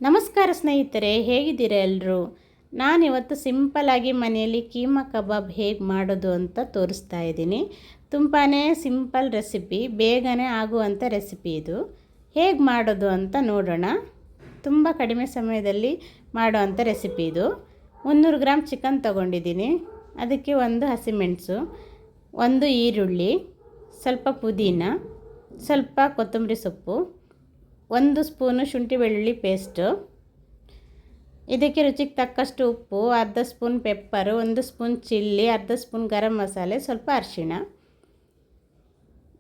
ನಮಸ್ಕಾರ ಸ್ನೇಹಿತರೆ, ಹೇಗಿದ್ದೀರಾ ಎಲ್ಲರೂ? ನಾನಿವತ್ತು ಸಿಂಪಲ್ಲಾಗಿ ಮನೆಯಲ್ಲಿ ಕೀಮಾ ಕಬಾಬ್ ಹೇಗೆ ಮಾಡೋದು ಅಂತ ತೋರಿಸ್ತಾ ಇದ್ದೀನಿ. ತುಂಬಾ ಸಿಂಪಲ್ ರೆಸಿಪಿ, ಬೇಗನೆ ಆಗುವಂಥ ರೆಸಿಪಿ ಇದು. ಹೇಗೆ ಮಾಡೋದು ಅಂತ ನೋಡೋಣ. ತುಂಬ ಕಡಿಮೆ ಸಮಯದಲ್ಲಿ ಮಾಡೋವಂಥ ರೆಸಿಪಿ ಇದು. 300 ಗ್ರಾಮ್ ಚಿಕನ್ ತೊಗೊಂಡಿದ್ದೀನಿ. ಅದಕ್ಕೆ ಒಂದು ಹಸಿಮೆಣಸು, ಒಂದು ಈರುಳ್ಳಿ, ಸ್ವಲ್ಪ ಪುದೀನ, ಸ್ವಲ್ಪ ಕೊತ್ತಂಬರಿ ಸೊಪ್ಪು, 1 ಸ್ಪೂನು ಶುಂಠಿ ಬೆಳ್ಳುಳ್ಳಿ ಪೇಸ್ಟು, ಇದಕ್ಕೆ ರುಚಿಗೆ ತಕ್ಕಷ್ಟು ಉಪ್ಪು, ಅರ್ಧ ಸ್ಪೂನ್ ಪೆಪ್ಪರು, 1 ಸ್ಪೂನ್ ಚಿಲ್ಲಿ, ಅರ್ಧ ಸ್ಪೂನ್ ಗರಂ ಮಸಾಲೆ, ಸ್ವಲ್ಪ ಅರಿಶಿಣ,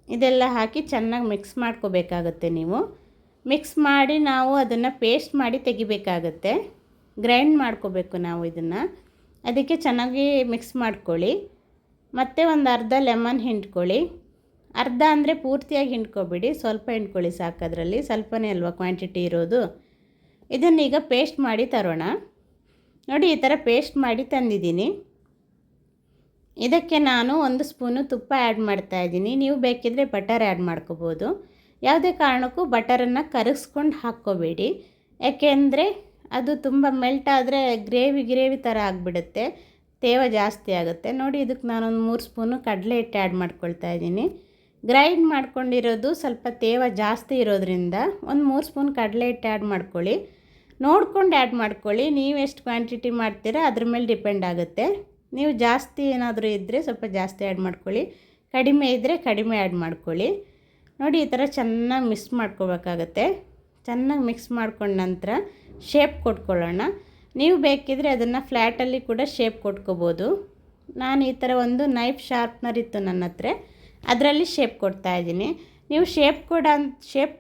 ಇದೆಲ್ಲ ಹಾಕಿ ಚೆನ್ನಾಗಿ ಮಿಕ್ಸ್ ಮಾಡ್ಕೋಬೇಕಾಗುತ್ತೆ. ನೀವು ಮಿಕ್ಸ್ ಮಾಡಿ ನಾವು ಅದನ್ನು ಪೇಸ್ಟ್ ಮಾಡಿ ತೆಗಿಬೇಕಾಗತ್ತೆ. ಗ್ರೈಂಡ್ ಮಾಡ್ಕೋಬೇಕು ನಾವು ಇದನ್ನು. ಅದಕ್ಕೆ ಚೆನ್ನಾಗಿ ಮಿಕ್ಸ್ ಮಾಡ್ಕೊಳ್ಳಿ. ಮತ್ತು ಒಂದು ಅರ್ಧ ಲೆಮನ್ ಹಿಂಡ್ಕೊಳ್ಳಿ. ಅರ್ಧ ಅಂದರೆ ಪೂರ್ತಿಯಾಗಿ ಹಿಂಡ್ಕೊಬೇಡಿ, ಸ್ವಲ್ಪ ಹಿಂಡ್ಕೊಳ್ಳಿ ಸಾಕು. ಅದರಲ್ಲಿ ಸ್ವಲ್ಪನೇ ಅಲ್ವಾ ಕ್ವಾಂಟಿಟಿ ಇರೋದು. ಇದನ್ನೀಗ ಪೇಸ್ಟ್ ಮಾಡಿ ತರೋಣ. ನೋಡಿ, ಈ ಥರ ಪೇಸ್ಟ್ ಮಾಡಿ ತಂದಿದ್ದೀನಿ. ಇದಕ್ಕೆ ನಾನು 1 ಸ್ಪೂನು ತುಪ್ಪ ಆ್ಯಡ್ ಮಾಡ್ತಾಯಿದ್ದೀನಿ. ನೀವು ಬೇಕಿದ್ದರೆ ಬಟರ್ ಆ್ಯಡ್ ಮಾಡ್ಕೋಬೋದು. ಯಾವುದೇ ಕಾರಣಕ್ಕೂ ಬಟರನ್ನು ಕರಗಿಸ್ಕೊಂಡು ಹಾಕ್ಕೋಬೇಡಿ, ಯಾಕೆಂದರೆ ಅದು ತುಂಬ ಮೆಲ್ಟ್ ಆದರೆ ಗ್ರೇವಿ ಥರ ಆಗಿಬಿಡುತ್ತೆ, ತೇವ ಜಾಸ್ತಿ ಆಗುತ್ತೆ. ನೋಡಿ, ಇದಕ್ಕೆ ನಾನೊಂದು 3 ಸ್ಪೂನು ಕಡಲೆ ಹಿಟ್ಟು ಆ್ಯಡ್ ಮಾಡ್ಕೊಳ್ತಾ ಇದ್ದೀನಿ. ಗ್ರೈಂಡ್ ಮಾಡ್ಕೊಂಡಿರೋದು ಸ್ವಲ್ಪ ತೇವ ಜಾಸ್ತಿ ಇರೋದ್ರಿಂದ ಒಂದು 3 ಸ್ಪೂನ್ ಕಡಲೆ ಹಿಟ್ಟು ಆ್ಯಡ್ ಮಾಡ್ಕೊಳ್ಳಿ. ನೋಡ್ಕೊಂಡು ಆ್ಯಡ್ ಮಾಡ್ಕೊಳ್ಳಿ. ನೀವು ಎಷ್ಟು ಕ್ವಾಂಟಿಟಿ ಮಾಡ್ತೀರಾ ಅದ್ರ ಮೇಲೆ ಡಿಪೆಂಡ್ ಆಗುತ್ತೆ. ನೀವು ಜಾಸ್ತಿ ಏನಾದರೂ ಇದ್ದರೆ ಸ್ವಲ್ಪ ಜಾಸ್ತಿ ಆ್ಯಡ್ ಮಾಡ್ಕೊಳ್ಳಿ, ಕಡಿಮೆ ಇದ್ದರೆ ಕಡಿಮೆ ಆ್ಯಡ್ ಮಾಡ್ಕೊಳ್ಳಿ. ನೋಡಿ, ಈ ಥರ ಚೆನ್ನಾಗಿ ಮಿಕ್ಸ್ ಮಾಡ್ಕೋಬೇಕಾಗತ್ತೆ. ಚೆನ್ನಾಗಿ ಮಿಕ್ಸ್ ಮಾಡ್ಕೊಂಡ ನಂತರ ಶೇಪ್ ಕೊಟ್ಕೊಳ್ಳೋಣ. ನೀವು ಬೇಕಿದ್ದರೆ ಅದನ್ನು ಫ್ಲ್ಯಾಟಲ್ಲಿ ಕೂಡ ಶೇಪ್ ಕೊಟ್ಕೋಬೋದು. ನಾನು ಈ ಥರ ಒಂದು ನೈಫ್ ಶಾರ್ಪ್ನರ್ ಇತ್ತು ನನ್ನ ಹತ್ರ, ಅದರಲ್ಲಿ ಶೇಪ್ ಕೊಡ್ತಾಯಿದ್ದೀನಿ. ನೀವು ಶೇಪ್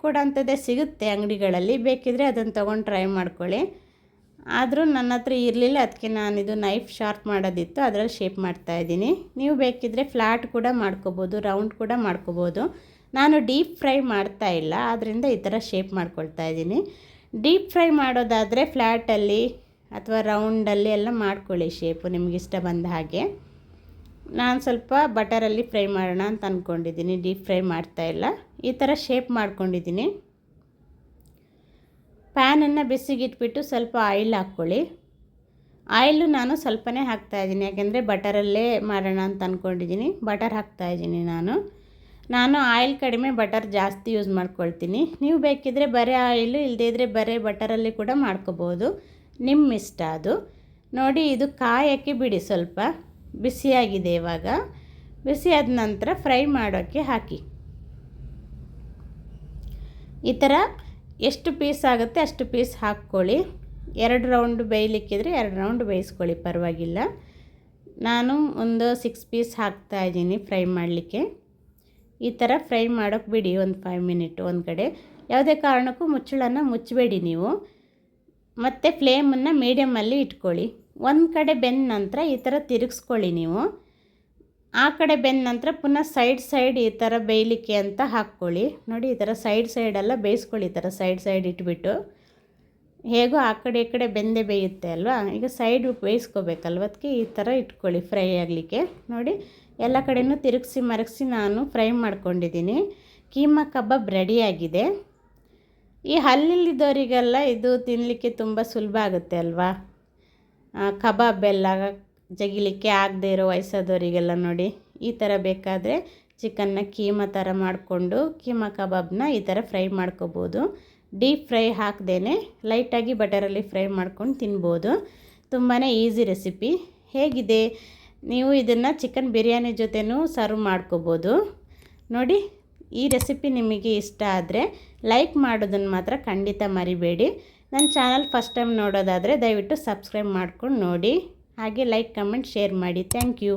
ಕೊಡೋಂಥದ್ದೇ ಸಿಗುತ್ತೆ ಅಂಗಡಿಗಳಲ್ಲಿ, ಬೇಕಿದ್ದರೆ ಅದನ್ನು ತೊಗೊಂಡು ಟ್ರೈ ಮಾಡ್ಕೊಳ್ಳಿ. ಆದರೂ ನನ್ನ ಹತ್ರ ಇರಲಿಲ್ಲ, ಅದಕ್ಕೆ ನಾನಿದು ನೈಫ್ ಶಾರ್ಪ್ ಮಾಡೋದಿತ್ತು, ಅದರಲ್ಲಿ ಶೇಪ್ ಮಾಡ್ತಾಯಿದ್ದೀನಿ. ನೀವು ಬೇಕಿದ್ದರೆ ಫ್ಲ್ಯಾಟ್ ಕೂಡ ಮಾಡ್ಕೋಬೋದು, ರೌಂಡ್ ಕೂಡ ಮಾಡ್ಕೋಬೋದು. ನಾನು ಡೀಪ್ ಫ್ರೈ ಮಾಡ್ತಾಯಿಲ್ಲ, ಆದ್ದರಿಂದ ಈ ಥರ ಶೇಪ್ ಮಾಡ್ಕೊಳ್ತಾ ಇದ್ದೀನಿ. ಡೀಪ್ ಫ್ರೈ ಮಾಡೋದಾದರೆ ಫ್ಲ್ಯಾಟಲ್ಲಿ ಅಥವಾ ರೌಂಡಲ್ಲಿ ಎಲ್ಲ ಮಾಡ್ಕೊಳ್ಳಿ ಶೇಪು, ನಿಮಗಿಷ್ಟ ಬಂದ ಹಾಗೆ. ನಾನು ಸ್ವಲ್ಪ ಬಟರಲ್ಲಿ ಫ್ರೈ ಮಾಡೋಣ ಅಂತ ಅಂದ್ಕೊಂಡಿದ್ದೀನಿ, ಡೀಪ್ ಫ್ರೈ ಮಾಡ್ತಾಯಿಲ್ಲ. ಈ ಥರ ಶೇಪ್ ಮಾಡ್ಕೊಂಡಿದ್ದೀನಿ. ಪ್ಯಾನನ್ನು ಬಿಸಿಗಿಟ್ಬಿಟ್ಟು ಸ್ವಲ್ಪ ಆಯಿಲ್ ಹಾಕ್ಕೊಳ್ಳಿ. ಆಯಿಲು ನಾನು ಸ್ವಲ್ಪನೇ ಹಾಕ್ತಾಯಿದ್ದೀನಿ, ಯಾಕೆಂದರೆ ಬಟರಲ್ಲೇ ಮಾಡೋಣ ಅಂತ ಅಂದ್ಕೊಂಡಿದ್ದೀನಿ. ಬಟರ್ ಹಾಕ್ತಾಯಿದ್ದೀನಿ ನಾನು ಆಯಿಲ್ ಕಡಿಮೆ, ಬಟರ್ ಜಾಸ್ತಿ ಯೂಸ್ ಮಾಡ್ಕೊಳ್ತೀನಿ. ನೀವು ಬೇಕಿದ್ದರೆ ಬರೀ ಆಯಿಲು, ಇಲ್ಲದೇ ಇದ್ದರೆ ಬರೀ ಬಟರಲ್ಲಿ ಕೂಡ ಮಾಡ್ಕೋಬೋದು, ನಿಮ್ಮ ಇಷ್ಟ ಅದು. ನೋಡಿ, ಇದು ಕಾಯೋಕ್ಕೆ ಬಿಡಿ, ಸ್ವಲ್ಪ ಬಿಸಿಯಾಗಿದೆ. ಇವಾಗ ಬಿಸಿಯಾದ ನಂತರ ಫ್ರೈ ಮಾಡೋಕ್ಕೆ ಹಾಕಿ. ಈ ಥರ ಎಷ್ಟು ಪೀಸ್ ಆಗುತ್ತೆ ಅಷ್ಟು ಪೀಸ್ ಹಾಕ್ಕೊಳ್ಳಿ. 2 ರೌಂಡ್ ಬೇಯಲಿಕ್ಕಿದ್ರೆ 2 ರೌಂಡ್ ಬೇಯಿಸ್ಕೊಳ್ಳಿ, ಪರವಾಗಿಲ್ಲ. ನಾನು ಒಂದು 6 ಪೀಸ್ ಹಾಕ್ತಾಯಿದ್ದೀನಿ ಫ್ರೈ ಮಾಡಲಿಕ್ಕೆ. ಈ ಥರ ಫ್ರೈ ಮಾಡೋಕ್ಕೆ ಬಿಡಿ ಒಂದು 5 ಮಿನಿಟ್ ಒಂದು ಕಡೆ. ಯಾವುದೇ ಕಾರಣಕ್ಕೂ ಮುಚ್ಚಳನ ಮುಚ್ಚಬೇಡಿ ನೀವು. ಮತ್ತು ಫ್ಲೇಮನ್ನು ಮೀಡಿಯಮಲ್ಲಿ ಇಟ್ಕೊಳ್ಳಿ. ಒಂದು ಕಡೆ ಬೆಂದ ನಂತರ ಈ ಥರ ತಿರುಗಿಸ್ಕೊಳ್ಳಿ ನೀವು. ಆ ಕಡೆ ಬೆಂದ ನಂತರ ಪುನಃ ಸೈಡ್ ಈ ಥರ ಬೇಯಲಿಕ್ಕೆ ಅಂತ ಹಾಕ್ಕೊಳ್ಳಿ. ನೋಡಿ, ಈ ಥರ ಸೈಡೆಲ್ಲ ಬೇಯಿಸ್ಕೊಳ್ಳಿ. ಈ ಥರ ಸೈಡ್ ಇಟ್ಬಿಟ್ಟು, ಹೇಗೋ ಆ ಕಡೆ ಈ ಕಡೆ ಬೆಂದೇ ಬೇಯುತ್ತೆ ಅಲ್ವಾ, ಈಗ ಸೈಡ್ ಬೇಯಿಸ್ಕೋಬೇಕಲ್ವ, ಅದಕ್ಕೆ ಈ ಥರ ಇಟ್ಕೊಳ್ಳಿ ಫ್ರೈ ಆಗಲಿಕ್ಕೆ. ನೋಡಿ, ಎಲ್ಲ ಕಡೆಯೂ ತಿರುಗಿಸಿ ನಾನು ಫ್ರೈ ಮಾಡ್ಕೊಂಡಿದ್ದೀನಿ. ಕೀಮಾ ಕಬಾಬ್ ರೆಡಿಯಾಗಿದೆ. ಈ ಹಲ್ಲಿದ್ದವರಿಗೆಲ್ಲ ಇದು ತಿನ್ನಲಿಕ್ಕೆ ತುಂಬ ಸುಲಭ ಆಗುತ್ತೆ ಅಲ್ವಾ. ಕಬಾಬ್ ಎಲ್ಲ ಜಗಿಲಿಕ್ಕೆ ಆಗದೆ ಇರೋ ವಯಸ್ಸಾದವರಿಗೆಲ್ಲ ನೋಡಿ, ಈ ಥರ ಬೇಕಾದರೆ ಚಿಕನ್ನ ಕೀಮಾ ಥರ ಮಾಡಿಕೊಂಡು ಕೀಮಾ ಕಬಾಬ್ನ ಈ ಥರ ಫ್ರೈ ಮಾಡ್ಕೋಬೋದು. ಡೀಪ್ ಫ್ರೈ ಹಾಕ್ದೇ ಲೈಟಾಗಿ ಬಟರಲ್ಲಿ ಫ್ರೈ ಮಾಡ್ಕೊಂಡು ತಿನ್ಬೋದು. ತುಂಬಾ ಈಸಿ ರೆಸಿಪಿ. ಹೇಗಿದೆ? ನೀವು ಇದನ್ನು ಚಿಕನ್ ಬಿರಿಯಾನಿ ಜೊತೆನೂ ಸರ್ವ್ ಮಾಡ್ಕೋಬೋದು. ನೋಡಿ, ಈ ರೆಸಿಪಿ ನಿಮಗೆ ಇಷ್ಟ ಆದರೆ ಲೈಕ್ ಮಾಡೋದನ್ನು ಮಾತ್ರ ಖಂಡಿತ ಮರಿಬೇಡಿ. ನನ್ನ ಚಾನಲ್ ಫಸ್ಟ್ ಟೈಮ್ ನೋಡೋದಾದರೆ ದಯವಿಟ್ಟು ಸಬ್ಸ್ಕ್ರೈಬ್ ಮಾಡ್ಕೊಂಡು ನೋಡಿ. ಹಾಗೆ ಲೈಕ್, ಕಮೆಂಟ್, ಶೇರ್ ಮಾಡಿ. Thank you.